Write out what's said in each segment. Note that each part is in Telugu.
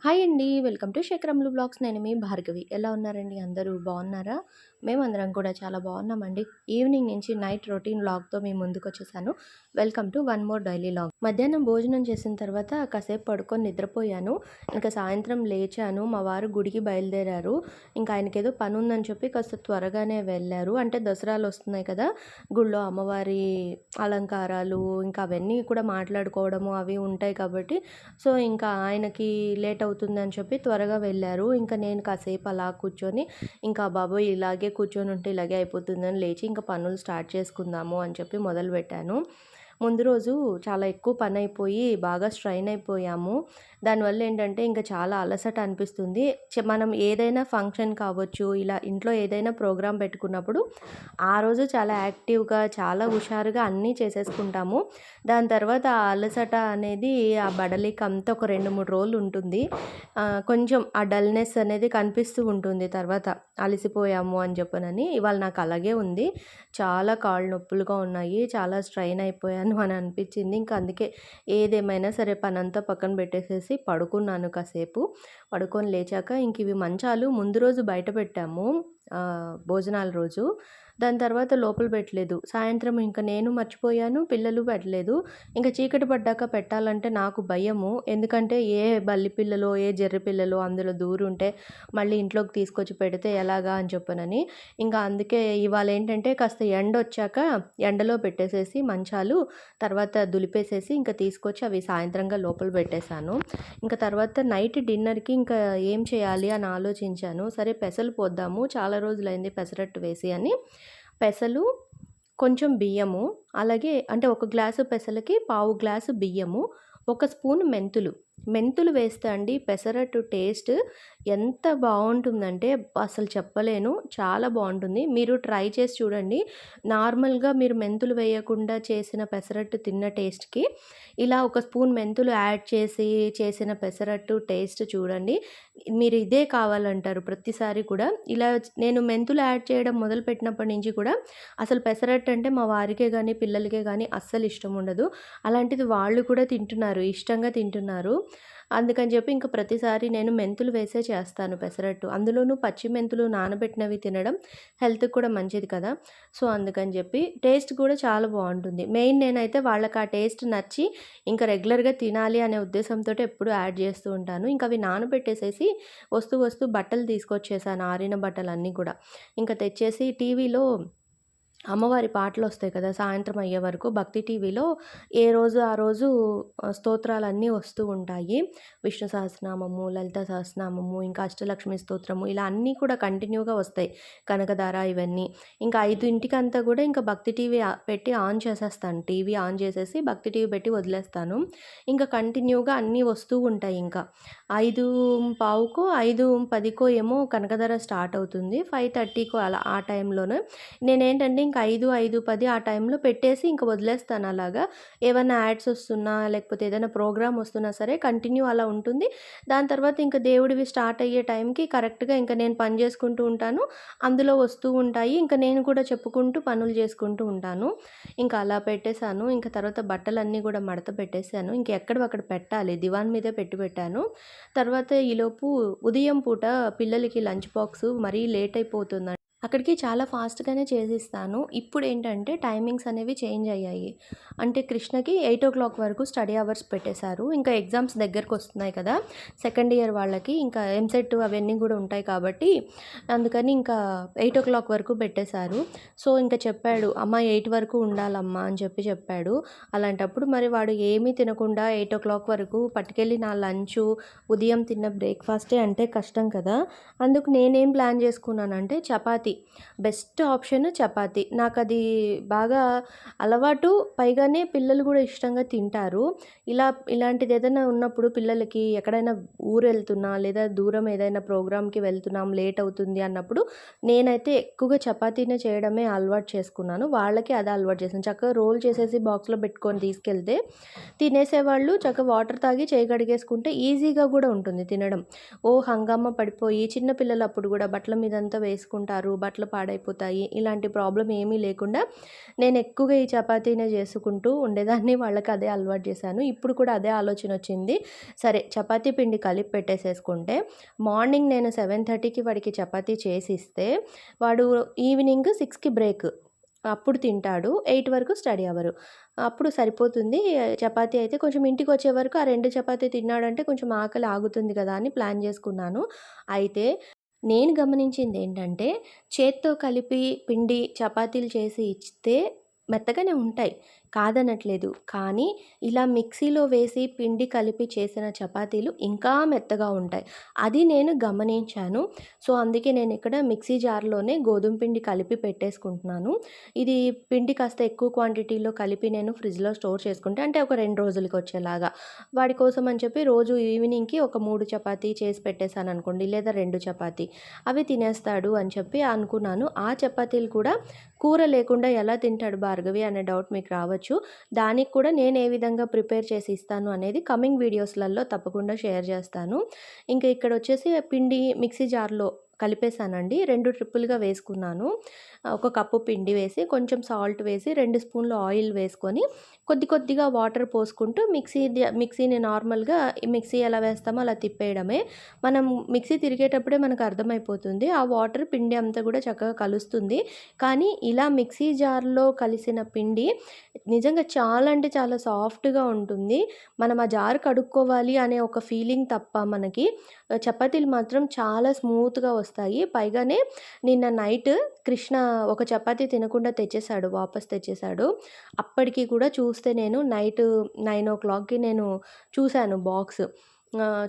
హాయ్ అండి. వెల్కమ్ టు శేఖరములు బ్లాగ్స్. నేను మీ భార్గవి. ఎలా ఉన్నారండి అందరూ? బాగున్నారా? మేమందరం కూడా చాలా బాగున్నామండి. ఈవినింగ్ నుంచి నైట్ రొటీన్ వ్లాగ్‌తో మీ ముందుకొచ్చేసాను. Welcome to one more daily vlog. మధ్యాహ్నం భోజనం చేసిన తర్వాత కాసేపు పడుకొని నిద్రపోయాను. ఇంకా సాయంత్రం లేచాను. మా వారు గుడికి బయలుదేరారు. ఇంకా ఆయనకేదో పనుందని చెప్పి కాస్త త్వరగానే వెళ్ళారు. అంటే దసరాలు వస్తున్నాయి కదా! గుళ్ళో అమ్మవారి అలంకారాలు ఇంకా అవన్నీ కూడా మాట్లాడుకోవడము అవి ఉంటాయి కాబట్టి సో, ఇంకా ఆయనకి లేట్ అవుతుందని చెప్పి త్వరగా వెళ్ళారు. ఇంకా నేను కాసేపు అలా కూర్చొని, ఇంకా బాబోయ్! ఇలాగే కూర్చొనుంటే ఇలాగే అయిపోతుందని లేచి ఇంకా పనులు స్టార్ట్ చేసుకుందాము అని చెప్పి మొదలుపెట్టాను. ముందు రోజు చాలా ఎక్కువ పనైపోయి బాగా స్ట్రెయిన్ అయిపోయాము. దానివల్ల ఏంటంటే ఇంకా చాలా అలసట అనిపిస్తుంది. మనం ఏదైనా ఫంక్షన్ కావచ్చు, ఇలా ఇంట్లో ఏదైనా ప్రోగ్రామ్ పెట్టుకున్నప్పుడు ఆ రోజు చాలా యాక్టివ్‌గా, చాలా హుషారుగా అన్నీ చేసేసుకుంటాము. దాని తర్వాత ఆ అలసట అనేది ఆ బడలిక అంతా ఒక 2, 3 రోజులు ఉంటుంది. కొంచెం ఆ డల్‌నెస్ అనేది కనిపిస్తూ ఉంటుంది తర్వాత అలసిపోయాము అని చెప్పనని. ఇవాళ నాకు అలాగే ఉంది. చాలా కాళ్ళు నొప్పులుగా ఉన్నాయి. చాలా స్ట్రెయిన్ అయిపోయాను అని అనిపించింది. ఇంక అందుకే ఏదేమైనా సరే పనంతా పక్కన పెట్టేసేసి పడుకున్నాను కాసేపు. పడుకొని లేచాక ఇంక ఇవి మంచాలు ముందు రోజు బయట పెట్టాము. భోజనాల రోజు. దాని తర్వాత లోపల పెట్టలేదు. సాయంత్రం ఇంక నేను మర్చిపోయాను. పిల్లలు పెట్టలేదు. ఇంక చీకటి పడ్డాక పెట్టాలంటే నాకు భయము. ఎందుకంటే ఏ బల్లి పిల్లలో, ఏ జెర్రి పిల్లలో అందులో దూరుంటే మళ్ళీ ఇంట్లోకి తీసుకొచ్చి పెడితే ఎలాగా అని చెప్పనని. ఇంకా అందుకే ఇవాళేంటంటే కాస్త ఎండొచ్చాక ఎండలో పెట్టేసేసి మంచాలు తర్వాత దులిపేసేసి ఇంక తీసుకొచ్చి అవి సాయంత్రంగా లోపల పెట్టేశాను. ఇంక తర్వాత నైట్ డిన్నర్‌కి ఇంకా ఏం చేయాలి అని ఆలోచించాను. సరే పెసలు పోద్దాము. చాలా రోజులైంది పెసరట్టు వేసి అని. పెసలు, కొంచెం బియ్యము, అలాగే అంటే ఒక గ్లాసు పెసలకి పావు గ్లాసు బియ్యము, ఒక స్పూన్ మెంతులు. మెంతులు వేస్తే అండి పెసరట్టు టేస్ట్ ఎంత బావుంటుందంటే అసలు చెప్పలేను. చాలా బావుంటుంది. మీరు ట్రై చేసి చూడండి. నార్మల్‌గా మీరు మెంతులు వేయకుండా చేసిన పెసరట్టు తిన్న టేస్ట్‌కి ఇలా ఒక స్పూన్ మెంతులు యాడ్ చేసి చేసిన పెసరట్టు టేస్ట్ చూడండి. మీరు ఇదే కావాలంటారు ప్రతిసారి కూడా. ఇలా నేను మెంతులు యాడ్ చేయడం మొదలుపెట్టినప్పటి నుంచి కూడా అసలు పెసరట్టు అంటే మా వారికే గానీ, పిల్లలకే గానీ అస్సలు ఇష్టం ఉండదు. అలాంటిది వాళ్ళు కూడా తింటున్నారు. ఇష్టంగా తింటున్నారు. అందుకని చెప్పి ఇంక ప్రతిసారి నేను మెంతులు వేసే చేస్తాను పెసరట్టు. అందులోనూ పచ్చి మెంతులు నానబెట్టినవి తినడం హెల్త్‌కి కూడా మంచిది కదా! సో, అందుకని చెప్పి టేస్ట్ కూడా చాలా బావుంటుంది. మెయిన్ నేనైతే వాళ్ళకి ఆ టేస్ట్ నచ్చి ఇంక రెగ్యులర్‌గా తినాలి అనే ఉద్దేశంతోటి ఎప్పుడూ యాడ్ చేస్తూ ఉంటాను. ఇంక అవి నానబెట్టేసేసి వస్తూ బట్టలు తీసుకొచ్చేసాను. ఆరిన బట్టలన్నీ కూడా. ఇంక తెచ్చేసి టీవీలో అమ్మవారి పాటలొస్తాయి కదా! సాయంత్రం అయ్యే వరకు భక్తి టీవీలో ఏ రోజు ఆ రోజు స్తోత్రాలన్నీ వస్తూ ఉంటాయి. విష్ణు సహస్రనామము, లలిత సహస్రనామము, ఇంకా అష్టలక్ష్మి స్తోత్రము ఇలా అన్నీ కూడా కంటిన్యూగా వస్తాయి. కనకధార ఇవన్నీ. ఇంకా 5:00కంతా కూడా ఇంకా భక్తి టీవీ పెట్టి ఆన్ చేసేస్తాను. టీవీ ఆన్ చేసేసి భక్తి టీవీ పెట్టి వదిలేస్తాను. ఇంకా కంటిన్యూగా అన్నీ వస్తూ ఉంటాయి ఇంకా. 5:15కో, 5:10కో ఏమో కనకధార స్టార్ట్ అవుతుంది. 5:30కో అలా ఆ టైంలోనే నేనేంటంటే ఇంక 5, 5:10 ఆ టైంలో పెట్టేసి ఇంక వదిలేస్తాను అలాగా. ఏవన్నా యాడ్స్ వస్తున్నా, లేకపోతే ఏదైనా ప్రోగ్రామ్ వస్తున్నా సరే కంటిన్యూ అలా ఉంటుంది. దాని తర్వాత ఇంక దేవుడివి స్టార్ట్ అయ్యే టైంకి కరెక్ట్‌గా ఇంక నేను పని చేసుకుంటూ ఉంటాను. అందులో వస్తూ ఉంటాయి. ఇంక నేను కూడా చెప్పుకుంటూ పనులు చేసుకుంటూ ఉంటాను. ఇంక అలా పెట్టేసాను. ఇంక తర్వాత బట్టలన్నీ గూడా మడత పెట్టేసాను. ఇంక ఎక్కడివి అక్కడ పెట్టాలి. దివాన్ మీదే పెట్టాను. తర్వాత ఈలోపు ఉదయం పూట పిల్లలకి లంచ్ బాక్సు మరీ లేట్ అయిపోతుందండి. అక్కడికి చాలా ఫాస్ట్‌గానే చేసిస్తాను. ఇప్పుడేంటంటే టైమింగ్స్ అనేవి చేంజ్ అయ్యాయి. అంటే కృష్ణకి 8:00 వరకు స్టడీ అవర్స్ పెట్టేశారు. ఇంకా ఎగ్జామ్స్ దగ్గరకొస్తున్నాయి కదా! సెకండ్ ఇయర్ వాళ్ళకి ఇంకా ఎంసెట్ అవన్నీ గూడా ఉంటాయి కాబట్టి, అందుకని ఇంకా 8:00 వరకు పెట్టేశారు. సో, ఇంక చెప్పాడు, "అమ్మ 8 వరకు ఉండాలమ్మా" అని చెప్పాడు. అలాంటప్పుడు మరి వాడు ఏమీ తినకుండా 8:00 వరకు పట్టుకెళ్ళి నా లంచు, ఉదయం తిన్న బ్రేక్‌ఫాస్టే అంటే కష్టం కదా! అందుకు నేనేం ప్లాన్ చేసుకున్నానంటే చపాతీ. Best option chapati. నాకది బాగా అలవాటు. పైగానే పిల్లలు గూడా ఇష్టంగా తింటారు. ఇలాంటిదేదైనా ఉన్నప్పుడు పిల్లలకి ఎక్కడైనా ఊరెళ్తున్నా, లేదా దూరం ఏదైనా ప్రోగ్రామ్‌కి వెళ్తున్నాం, లేట్ అవుతుంది అన్నప్పుడు నేనైతే ఎక్కువగా చపాతీనే చేయడమే అలవాటు చేసుకున్నాను. వాళ్ళకి అదే అలవాటు చేశాను. చక్కగా రోల్ చేసేసి బాక్స్‌లో పెట్టుకొని తీసుకెళ్తే తినేసేవాళ్ళు. చక్కగా వాటర్ తాగి చేయి కడిగేసుకుంటే ఈజీగా గూడా ఉంటుంది తినడం. ఓ హంగామా పడిపోయి చిన్న పిల్లలప్పుడు గూడా బట్టల మీదంతా వేసుకుంటారు, బట్టలు పాడైపోతాయి. ఇలాంటి ప్రాబ్లమ్ ఏమీ లేకుండా నేను ఎక్కువగా ఈ చపాతీనే చేసుకుంటూ ఉండేదాన్ని. వాళ్ళకి అదే అలవాటు చేశాను. ఇప్పుడు కూడా అదే ఆలోచనొచ్చింది. సరే చపాతీ పిండి కలిపి పెట్టేసేసుకుంటే మార్నింగ్ నేను 7:30కి వాడికి చపాతీ చేసిస్తే వాడు ఈవినింగ్ 6కి బ్రేక్. అప్పుడు తింటాడు. 8 వరకు స్టడీ అవరు. అప్పుడు సరిపోతుంది. చపాతీ అయితే కొంచెం ఇంటికొచ్చే వరకు ఆ 2 చపాతీ తిన్నాడంటే కొంచెం ఆకలి ఆగుతుంది కదా అని ప్లాన్ చేసుకున్నాను. అయితే నేను గమనించిందేంటంటే చేత్తో కలిపి పిండి చపాతీలు చేసి ఇస్తే మెత్తగానే ఉంటాయి. కాదనట్లేదు. కానీ ఇలా మిక్సీలో వేసి పిండి కలిపి చేసిన చపాతీలు ఇంకా మెత్తగా ఉంటాయి. అది నేను గమనించాను. సో, అందుకే నేనిక్కడ మిక్సీ జార్‌లోనే గోధుమ పిండి కలిపి పెట్టేసుకుంటున్నాను. ఇది పిండి కాస్త ఎక్కువ క్వాంటిటీలో కలిపి నేను ఫ్రిడ్జ్‌లో స్టోర్ చేసుకుంటే అంటే ఒక 2 రోజులకొచ్చేలాగా. వాడి కోసం అని చెప్పి రోజు ఈవినింగ్‌కి ఒక 3 చపాతీ చేసి పెట్టేసాననుకోండి లేదా 2 చపాతీ. అవి తినేస్తాడు అని చెప్పి అనుకున్నాను. ఆ చపాతీలు కూడా కూర లేకుండా ఎలా తింటాడు భార్గవి అనే డౌట్ మీకు రావచ్చు. దానికి కూడా నేను ఏ విధంగా ప్రిపేర్ చేసి ఇస్తాను అనేది కమింగ్ వీడియోస్‌లలో తప్పకుండా షేర్ చేస్తాను. ఇంకా ఇక్కడొచ్చేసి పిండి మిక్సీ జార్‌లో కలిపేసానండి. 2 ట్రిప్పులుగా వేసుకున్నాను. ఒక కప్పు పిండి వేసి, కొంచెం సాల్ట్ వేసి, 2 స్పూన్లు ఆయిల్ వేసుకొని, కొద్ది కొద్దిగా వాటర్ పోసుకుంటూ మిక్సీని నార్మల్‌గా మిక్సీ ఎలా వేస్తామో అలా తిప్పేయడమే. మనం మిక్సీ తిరిగేటప్పుడే మనకు అర్థమైపోతుంది. ఆ వాటర్ పిండి అంతా కూడా చక్కగా కలుస్తుంది. కానీ ఇలా మిక్సీ జార్‌లో కలిసిన పిండి నిజంగా చాలా అంటే చాలా సాఫ్ట్‌గా ఉంటుంది. మనం ఆ జార్ కడుక్కోవాలి అనే ఒక ఫీలింగ్ తప్ప మనకి చపాతీలు మాత్రం చాలా స్మూత్‌గా వస్తాయి. పైగానే నిన్న నైట్ కృష్ణ ఒక చపాతీ తినకుండా తెచ్చేసాడు. వాపస్ తెచ్చేసాడు. అప్పటికి కూడా చూస్తే నేను నైట్ 9:00కి నేను చూసాను బాక్స్.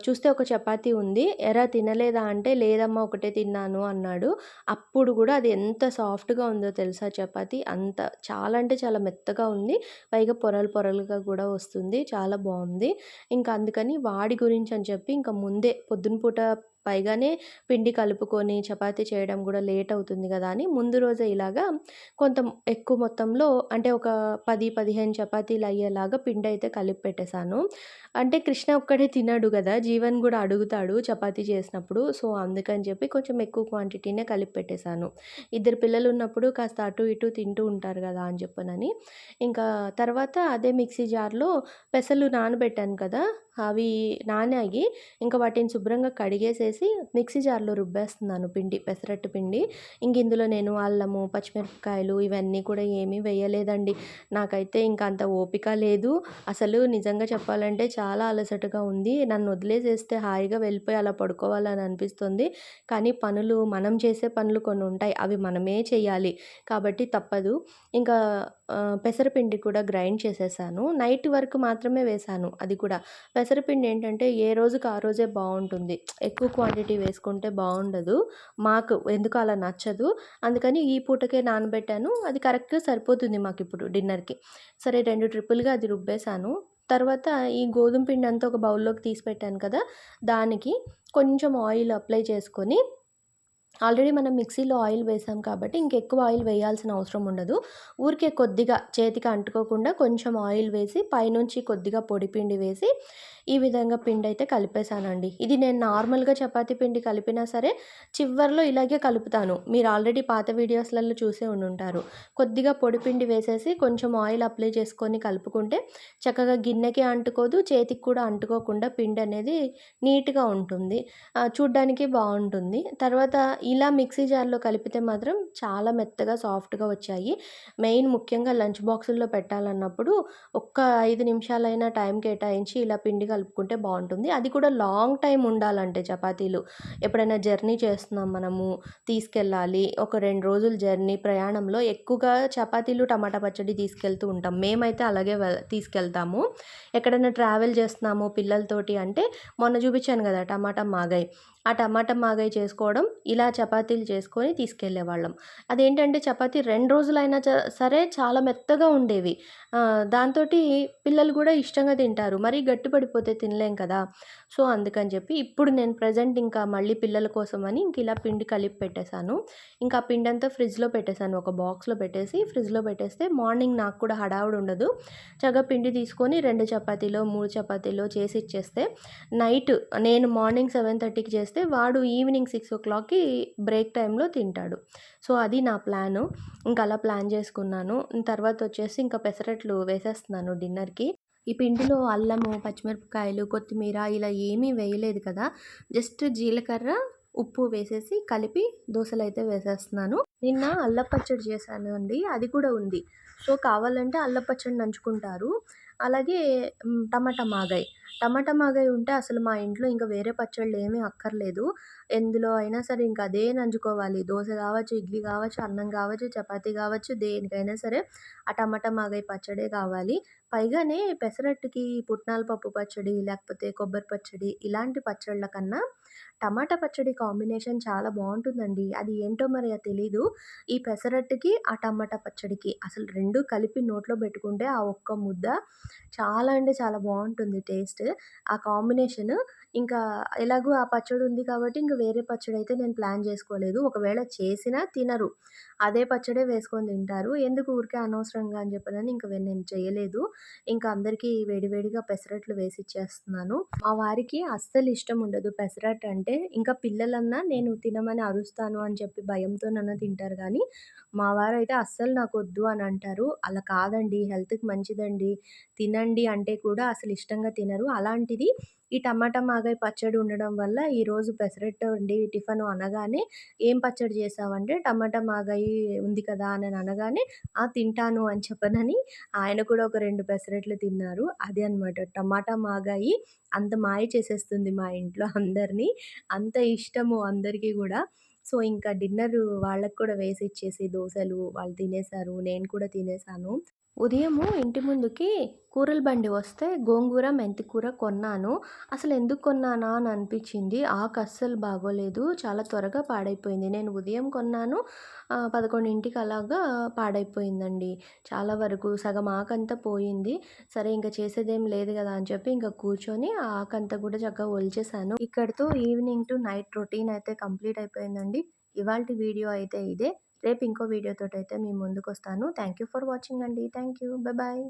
చూస్తే ఒక చపాతీ ఉంది. "ఎరా తినలేదా?" అంటే, "లేదమ్మా ఒకటే తిన్నాను" అన్నాడు. అప్పుడు గూడా అది ఎంత సాఫ్ట్‌గా ఉందో తెలుసా చపాతీ. అంత చాలా అంటే చాలా మెత్తగా ఉంది. పైగా పొరలు పొరలుగా గూడా వస్తుంది. చాలా బావుంది. ఇంకా అందుకని వాడి గురించని చెప్పి ఇంక ముందే పొద్దున పూట పైగానే పిండి కలుపుకొని చపాతీ చేయడం గూడా లేట్ అవుతుంది గదా అని ముందు రోజే ఇలాగా కొంత ఎక్కువ మొత్తంలో అంటే ఒక 10, 15 చపాతీలయ్యేలాగా పిండయితే కలిపి పెట్టేసాను. అంటే కృష్ణ ఒక్కడే తినడు గదా! జీవన్ గూడా అడుగుతాడు చపాతీ చేసినప్పుడు. సో, అందుకని చెప్పి కొంచెం ఎక్కువ క్వాంటిటీనే కలిపి పెట్టేసాను. ఇద్దరు పిల్లలున్నప్పుడు కాస్త అటు ఇటు తింటూ ఉంటారు గదా అని చెప్పనని. ఇంకా తర్వాత అదే మిక్సీ జార్‌లో పెసలు నానబెట్టాను కదా! అవి నానాయి. ఇంక వాటిని శుభ్రంగా కడిగేసేసి మిక్సీ జార్‌లో రుబ్బేస్తున్నాను పిండి, పెసరట్టు పిండి. ఇందులో నేను అల్లము, పచ్చిమిరపకాయలు ఇవన్నీ కూడా ఏమీ వేయలేదండి. నాకైతే ఇంక అంత ఓపిక లేదు. అసలు నిజంగా చెప్పాలంటే చాలా అలసటగా ఉంది. నన్నొదిలేసేస్తే హాయిగా వెళ్ళిపోయి అలా పడుకోవాలని అనిపిస్తుంది. కానీ మనం చేసే పనులు కొన్నుంటాయి. అవి మనమే చెయ్యాలి. కాబట్టి తప్పదు. ఇంకా పెసరపిండి కూడా గ్రైండ్ చేసేసాను. నైట్ వరకు మాత్రమే వేశాను అది కూడా. పెసరపిండి ఏంటంటే ఏ రోజుకి ఆ రోజే బావుంటుంది. ఎక్కువ క్వాంటిటీ వేసుకుంటే బావుండదు. మాకు ఎందుకో అలా నచ్చదు. అందుకని ఈ పూటకే నానబెట్టాను. అది కరెక్ట్‌గా సరిపోతుంది మాకిప్పుడు డిన్నర్‌కి. సరే 2 ట్రిప్పులుగా అది రుబ్బేసాను. తర్వాత ఈ గోధుమ పిండంతా ఒక బౌల్‌లోకి తీసి పెట్టాను కదా! దానికి కొంచెం ఆయిల్ అప్లై చేసుకొని ఆల్రెడీ మనం మిక్సీలో ఆయిల్ వేసాం కాబట్టి ఇంకెక్కువ ఆయిల్ వేయాల్సిన అవసరం ఉండదు. ఊరికే కొద్దిగా చేతికి అంటుకోకుండా కొంచెం ఆయిల్ వేసి పైనుంచి కొద్దిగా పొడి పిండి వేసి ఈ విధంగా పిండయితే కలిపేసానండి. ఇది నేను నార్మల్‌గా చపాతీ పిండి కలిపినా సరే చివర్లో ఇలాగే కలుపుతాను. మీరు ఆల్రెడీ పాత వీడియోస్‌లలో చూసే ఉండుంటారు. కొద్దిగా పొడి పిండి వేసేసి కొంచెం ఆయిల్ అప్లై చేసుకొని కలుపుకుంటే చక్కగా గిన్నెకి అంటుకోదు, చేతికి కూడా అంటుకోకుండా పిండనేది నీట్‌గా ఉంటుంది. చూడ్డానికి బావుంటుంది. తర్వాత ఇలా మిక్సీ జార్‌లో కలిపితే మాత్రం చాలా మెత్తగా, సాఫ్ట్‌గా వచ్చాయి. మెయిన్ ముఖ్యంగా లంచ్ బాక్సుల్లో పెట్టాలన్నప్పుడు ఒక్క 5 నిమిషాలైనా టైం కేటాయించి ఇలా పిండి కలుపుకుంటే బావుంటుంది. అది కూడా లాంగ్ టైమ్ ఉండాలంటే చపాతీలు. ఎప్పుడైనా జర్నీ చేస్తున్నాం మనము, తీసుకెళ్ళాలి. ఒక 2 రోజులు జర్నీ ప్రయాణంలో ఎక్కువగా చపాతీలు, టమాటా పచ్చడి తీసుకెళ్తూ ఉంటాం. మేమైతే అలాగే తీసుకెళ్తాము. ఎక్కడైనా ట్రావెల్ చేస్తున్నాము పిల్లలతోటి అంటే మొన్న చూపించాను గదా! టమాటా మాగాయ్. ఆ టమాటా మాగాయ్ చేసుకోవడం, ఇలా చపాతీలు చేసుకొని తీసుకెళ్ళేవాళ్ళం. అదేంటంటే చపాతీ 2 రోజులైనా సరే చాలా మెత్తగా ఉండేవి. దాంతోటి పిల్లలు గూడా ఇష్టంగా తింటారు. మరీ గట్టి పడిపోతే మిగిలిపోతే తినలేం కదా! సో, అందుకని చెప్పి ఇప్పుడు నేను ప్రెజెంట్ ఇంకా మళ్ళీ పిల్లల కోసమని ఇంక ఇలా పిండి కలిపి పెట్టేసాను. ఇంకా ఆ పిండంతా ఫ్రిడ్జ్‌లో పెట్టేసాను. ఒక బాక్స్‌లో పెట్టేసి ఫ్రిడ్జ్‌లో పెట్టేస్తే మార్నింగ్ నాకు కూడా హడావుడి ఉండదు. చక్కగా పిండి తీసుకొని 2 చపాతీలో, 3 చపాతీలో చేసి ఇచ్చేస్తే నైట్ నేను మార్నింగ్ 7:30కి చేస్తే వాడు ఈవినింగ్ 6:00కి బ్రేక్ టైమ్‌లో తింటాడు. సో, అది నా ప్లాను. ఇంక అలా ప్లాన్ చేసుకున్నాను. తర్వాతొచ్చేసి ఇంకా పెసరట్లు వేసేస్తున్నాను డిన్నర్‌కి. ఈ పిండిలో అల్లము, పచ్చిమిరపకాయలు, కొత్తిమీర ఇలా ఏమీ వేయలేదు కదా! జస్ట్ జీలకర్ర, ఉప్పు వేసేసి కలిపి దోసలైతే వేసేస్తున్నాను. నిన్న అల్లపు పచ్చడి చేశాను అండి. అది కూడా ఉంది. సో, కావాలంటే అల్లపు పచ్చడి నంచుకుంటారు. అలాగే టమాటా మాగాయ్. టమాటా మాగాయ్ ఉంటే అసలు మా ఇంట్లో ఇంక వేరే పచ్చళ్ళేమీ అక్కర్లేదు. ఎందులో అయినా సరే ఇంక అదే నంజుకోవాలి. దోస గావచ్చు, ఇడ్లీ గావచ్చు, అన్నం గావచ్చు, చపాతీ గావచ్చు, దేనికైనా సరే ఆ టమాటా మాగాయ్ పచ్చడే కావాలి. పైగానే పెసరట్టుకి పుట్నాల పప్పు పచ్చడి, లేకపోతే కొబ్బరి పచ్చడి ఇలాంటి పచ్చళ్ళ కన్నా టమాటా పచ్చడి కాంబినేషన్ చాలా బావుంటుందండి. అది ఏంటో మరి తెలీదు. ఈ పెసరట్టుకి, ఆ టమాటా పచ్చడికి అసలు 2 కలిపి నోట్లో పెట్టుకుంటే ఆ ఒక్క ముద్ద చాలా అంటే చాలా బావుంటుంది టేస్ట్. ఆ కాంబినేషను ఇంకా ఎలాగో ఆ పచ్చడి ఉంది కాబట్టి ఇంక వేరే పచ్చడైతే నేను ప్లాన్ చేసుకోలేదు. ఒకవేళ చేసినా తినరు. అదే పచ్చడే వేసుకొని తింటారు. ఎందుకు ఊరికే అనవసరంగా అని చెప్పనని ఇంక నేను చేయలేదు. ఇంకా అందరికీ వేడి వేడిగా పెసరట్లు వేసిచ్చేస్తున్నాను. మా వారికి అస్సలు ఇష్టం ఉండదు పెసరట్టంటే. ఇంకా పిల్లలన్నా నేను తినమని అరుస్తాను అని చెప్పి భయంతోనన్నా తింటారు గానీ, మా వారైతే అస్సలు నాకొద్దు అని అంటారు. అలా కాదండి హెల్త్‌కి మంచిదండి. తినండి అంటే కూడా అసలు ఇష్టంగా తినరు. అలాంటిది ఈ టమాటా మాగాయ పచ్చడి ఉండడం వల్ల ఈరోజు పెసరట్టు అండి టిఫను అనగానే, "ఏం పచ్చడి చేశావంటే టమాటా మాగాయి ఉంది కదా!" అని అనగానే, "ఆ! తింటాను" అని చెప్పనని ఆయన కూడా ఒక 2 పెసరట్లు తిన్నారు. అదే అనమాట టమాటా మాగాయి అంత మాయ చేసేస్తుంది మా ఇంట్లో అందరిని. అంత ఇష్టము అందరికీ గూడా. సో, ఇంకా డిన్నరు వాళ్ళకి కూడా వేసిచ్చేసి దోసలు వాళ్ళు తినేసారు. నేను కూడా తినేసాను. ఉదయము ఇంటి ముందుకి కూరల బండి వస్తే గోంగూర, మెంతికూర కొన్నాను. అసలెందుకు కొన్నానా అని అనిపిచ్చింది. ఆకు అస్సలు బాగోలేదు. చాలా త్వరగా పాడైపోయింది. నేను ఉదయం కొన్నాను. 11కి అలాగా పాడైపోయిందండి. చాలా వరకు సగం ఆకంతా పోయింది. సరే ఇంక చేసేదేం లేదు గదా అని చెప్పి ఇంక కూర్చొని ఆ ఆకంతా కూడా చక్కగా ఒలిచేసాను. ఇక్కడితో ఈవినింగ్ టు నైట్ రొటీన్ అయితే కంప్లీట్ అయిపోయిందండి. ఇవాల్టి వీడియో అయితే ఇదే. రేపు ఇంకో వీడియోతోటైతే మీ ముందుకొస్తాను. థ్యాంక్ యూ ఫర్ వాచింగ్ అండి. Thank you. బాయ్.